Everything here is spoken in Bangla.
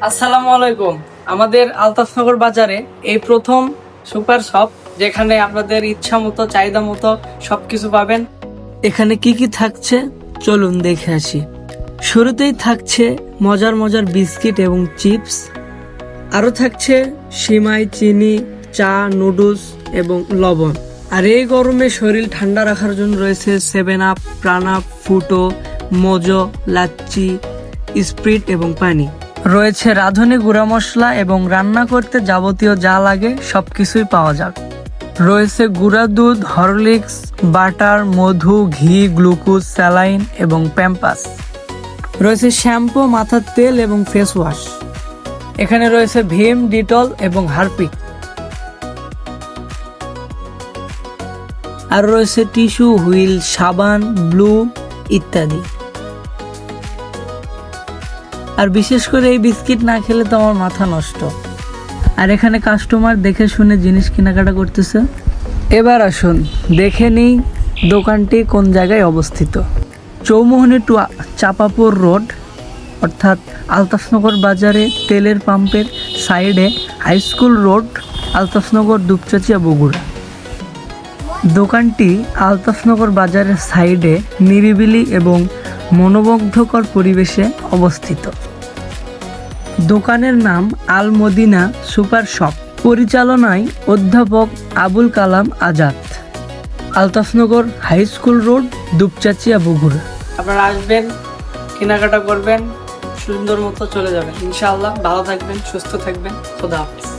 আসসালামু আলাইকুম। আমাদের আলতাফনগর বাজারে এই প্রথম সুপার শপ, যেখানে আপনাদের ইচ্ছা মতো চাহিদা মতো সবকিছু পাবেন। এখানে কি কি থাকছে চলুন দেখে আসি। শুরুতেই থাকছে মজার মজার বিস্কিট এবং চিপস, আরও থাকছে সিমাই, চিনি, চা, নুডলস এবং লবণ। আর এই গরমে শরীর ঠান্ডা রাখার জন্য রয়েছে 7 আপ, প্রাণ-আপ, ফুটো, মোজো, লাচ্ছি, স্প্রিট এবং পানি। রয়েছে রাঁধুনি গুঁড়া মশলা এবং রান্না করতে যাবতীয় যা লাগে সবকিছুই পাওয়া যাবে। রয়েছে গুঁড়া দুধ, হরলিক্স, বাটার, মধু, ঘি, গ্লুকোজ, স্যালাইন এবং প্যাম্পাস। রয়েছে শ্যাম্পু, মাথার তেল এবং ফেস ওয়াশ। এখানে রয়েছে ভিম, ডিটল এবং হারপিক। আর রয়েছে টিস্যু, হুইল, সাবান, ব্লু ইত্যাদি। আর বিশেষ করে এই বিস্কিট না খেলে তো আমার মাথা নষ্ট। আর এখানে কাস্টমার দেখে শুনে জিনিস কেনাকাটা করতেছে। এবার আসুন দেখে নিই দোকানটি কোন জায়গায় অবস্থিত। চৌমুহনী টু চাপাপুর রোড, অর্থাৎ আলতাফনগর বাজারে তেলের পাম্পের সাইডে, high school road, Altafnagar, Dupchanchia, Bogura. দোকানটি আলতাফনগর বাজারের সাইডে নিরিবিলি এবং মনোমুগ্ধকর পরিবেশে অবস্থিত। দোকানের নাম আল মদিনা সুপার শপ, পরিচালনায় অধ্যাপক Abul Kalam Azad, Altafnagar high school road, Dupchanchia, Bogura. আপনারা আসবেন, কেনাকাটা করবেন, সুন্দর মতো চলে যাবেন ইনশাআল্লাহ। ভালো থাকবেন, সুস্থ থাকবেন। খোদা হাফেজ।